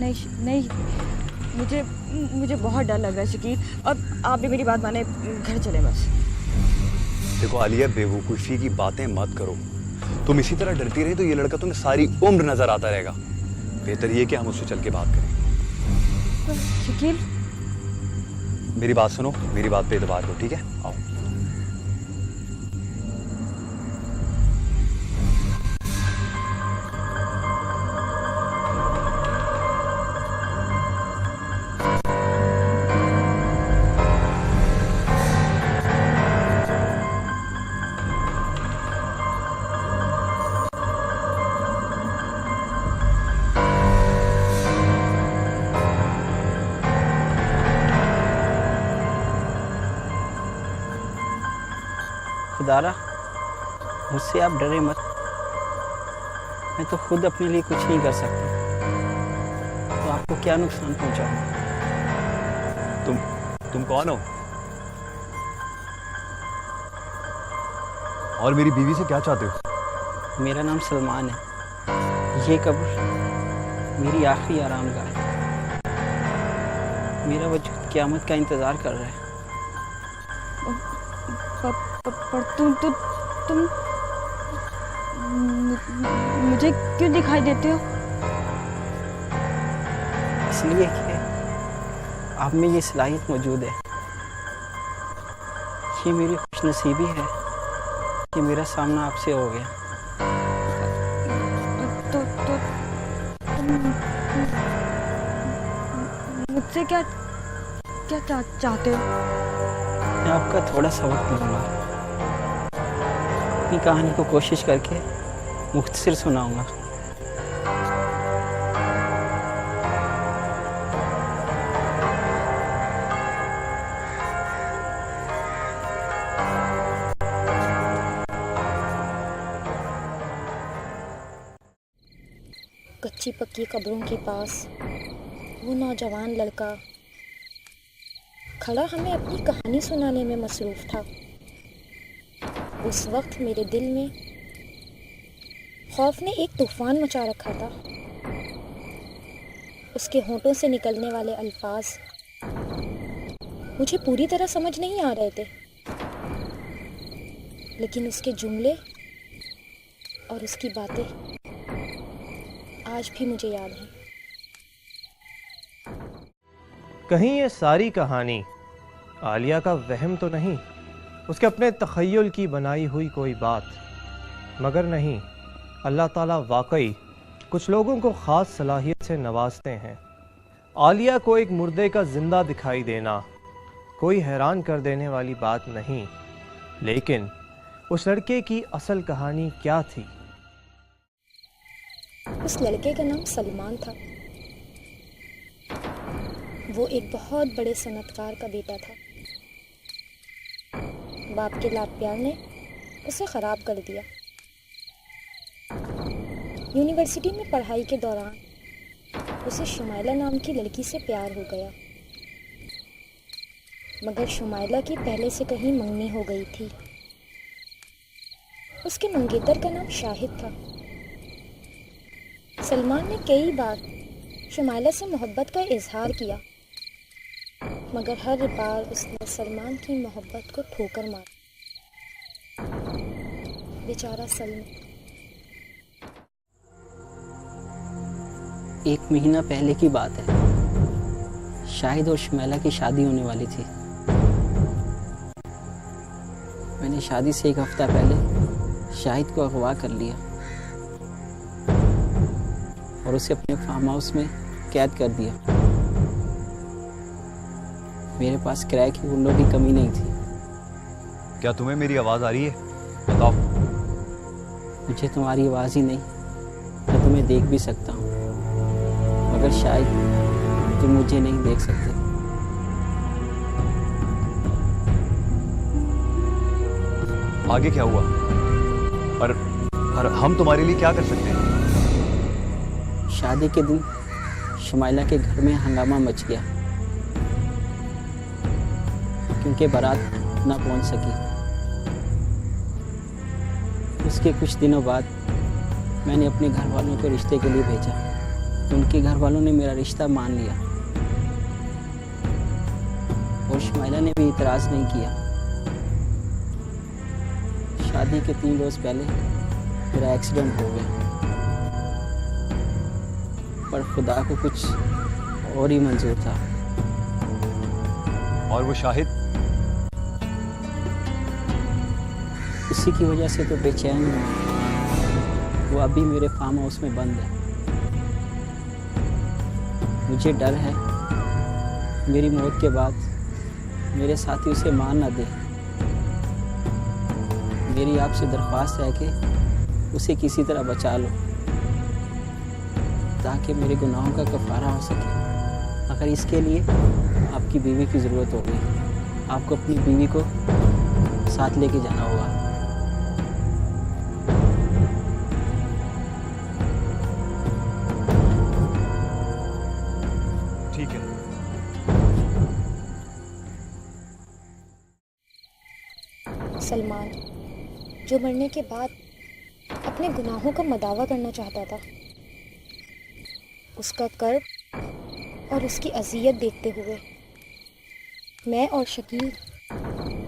नहीं, मुझे बहुत डर लग रहा है शकील। अब आप भी मेरी बात माने, घर चले बस। देखो आलिया, बेवकूफ़ी की बातें मत करो। तुम इसी तरह डरती रही तो ये लड़का तुम्हें सारी उम्र नजर आता रहेगा। बेहतर ये कि हम उससे चल के बात करें। शकील, मेरी बात सुनो, मेरी बात पे एतबार करो, ठीक है? आओ। खुदारा, मुझसे आप डरे मत। मैं तो खुद अपने लिए कुछ नहीं कर सकता, तो आपको क्या नुकसान पहुंचाऊंगा? तुम कौन हो? और मेरी बीवी से क्या चाहते हो? मेरा नाम सलमान है। ये कब्र मेरी आखिरी आरामगाह है। मेरा वजूद क़यामत का इंतज़ार कर रहा है। पर तुम मुझे क्यों दिखाई देते हो? इसलिए कि आप में ये सलाहियत मौजूद है। ये मेरी खुशनसीबी है कि मेरा सामना आपसे हो गया। तो तुम मुझसे क्या चाहते हो? मैं आपका थोड़ा सा वक्त लूँगा, अपनी कहानी को कोशिश करके मुख्तसर सुनाऊंगा। कच्ची पक्की कब्रों के पास वो नौजवान लड़का खड़ा हमें अपनी कहानी सुनाने में मसरूफ़ था। उस वक्त मेरे दिल में खौफ ने एक तूफ़ान मचा रखा था। उसके होंठों से निकलने वाले अल्फाज मुझे पूरी तरह समझ नहीं आ रहे थे, लेकिन उसके जुमले और उसकी बातें आज भी मुझे याद हैं। कहीं ये सारी कहानी आलिया का वहम तो नहीं, उसके अपने तख़य्युल की बनाई हुई कोई बात? मगर नहीं, अल्लाह ताला वाकई कुछ लोगों को ख़ास सलाहियत से नवाजते हैं। आलिया को एक मुर्दे का जिंदा दिखाई देना कोई हैरान कर देने वाली बात नहीं, लेकिन उस लड़के की असल कहानी क्या थी? उस लड़के का नाम सलमान था। वो एक बहुत बड़े सनतकार का बेटा था। बाप के लाड प्यार ने उसे ख़राब कर दिया। यूनिवर्सिटी में पढ़ाई के दौरान उसे शुमाइला नाम की लड़की से प्यार हो गया, मगर शुमाइला की पहले से कहीं मंगनी हो गई थी। उसके मंगेतर का नाम शाहिद था। सलमान ने कई बार शुमाइला से मोहब्बत का इजहार किया, मगर हर बार उसने सलमान की मोहब्बत को ठोकर मारी। बेचारा सलमान। 1 महीना पहले की बात है। शाहिद और शुमाइला की शादी होने वाली थी। मैंने शादी से 1 हफ्ता पहले शाहिद को अगवा कर लिया और उसे अपने फार्म हाउस में कैद कर दिया। मेरे पास किराए की गुंडों की कमी नहीं थी। क्या तुम्हें मेरी आवाज आ रही है? बताओ। मुझे तुम्हारी आवाज ही नहीं, मैं तुम्हें देख भी सकता हूँ, मगर शायद तुम मुझे नहीं देख सकते। आगे क्या हुआ? और हम तुम्हारे लिए क्या कर सकते हैं? शादी के दिन शुमाइला के घर में हंगामा मच गया क्योंकि बारात ना पहुंच सकी। उसके कुछ दिनों बाद मैंने अपने घर वालों को रिश्ते के लिए भेजा। तो उनके घर वालों ने मेरा रिश्ता मान लिया और शुमाइला ने भी इतराज़ नहीं किया। शादी के 3 रोज़ पहले मेरा एक्सीडेंट हो गया, पर खुदा को कुछ और ही मंजूर था। और वो शाहिद? उसी की वजह से तो बेचैन हूँ। वो अभी मेरे फार्म हाउस में बंद है। मुझे डर है मेरी मौत के बाद मेरे साथी उसे मार ना दे। मेरी आपसे दरख्वास्त है कि उसे किसी तरह बचा लो ताकि मेरे गुनाहों का कफारा हो सके। अगर इसके लिए आपकी बीवी की ज़रूरत होगी, आपको अपनी बीवी को साथ लेके जाना होगा। ठीक है। सलमान जो मरने के बाद अपने गुनाहों का मदावा करना चाहता था, उसका कर्ब और उसकी अज़ियत देखते हुए मैं और शकील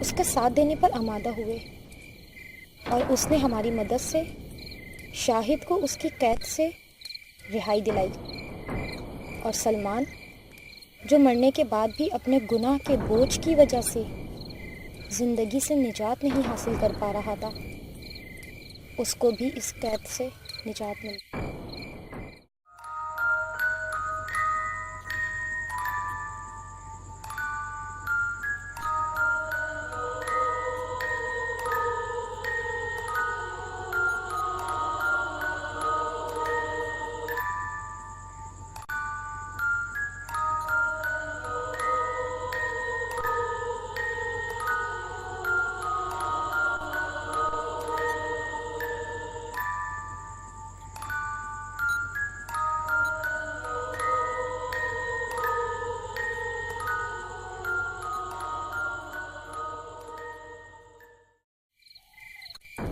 उसका साथ देने पर आमादा हुए और उसने हमारी मदद से शाहिद को उसकी कैद से रिहाई दिलाई। और सलमान जो मरने के बाद भी अपने गुनाह के बोझ की वजह से ज़िंदगी से निजात नहीं हासिल कर पा रहा था, उसको भी इस कैद से निजात मिली।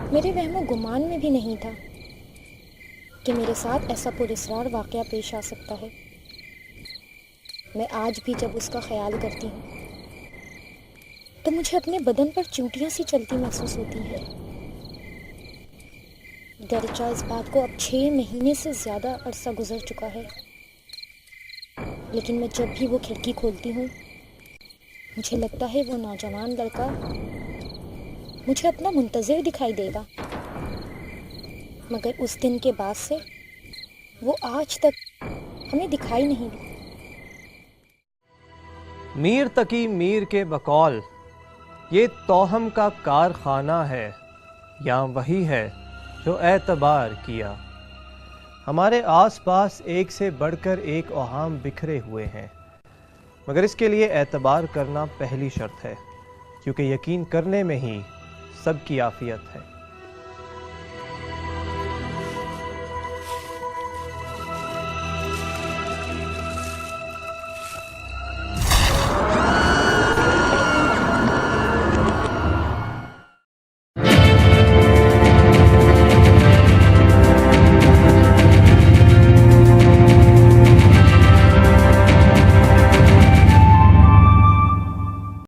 मेरे वहमो गुमान में भी नहीं था कि मेरे साथ ऐसा पुरस्रार वाक़या पेश आ सकता है। मैं आज भी जब उसका ख्याल करती हूँ तो मुझे अपने बदन पर चूंटियाँ सी चलती महसूस होती हैं। गरचा इस बात को अब 6 महीने से ज़्यादा अरसा गुजर चुका है, लेकिन मैं जब भी वो खिड़की खोलती हूँ मुझे लगता है वो नौजवान लड़का मुझे अपना मुंतज़िर दिखाई देगा। मगर उस दिन के बाद से वो आज तक हमें दिखाई नहीं दी। मीर तकी मीर के बकौल ये तौहम का कारखाना है, या वही है जो एतबार किया। हमारे आसपास एक से बढ़कर एक औहाम बिखरे हुए हैं, मगर इसके लिए एतबार करना पहली शर्त है, क्योंकि यकीन करने में ही सबकी आफियत है।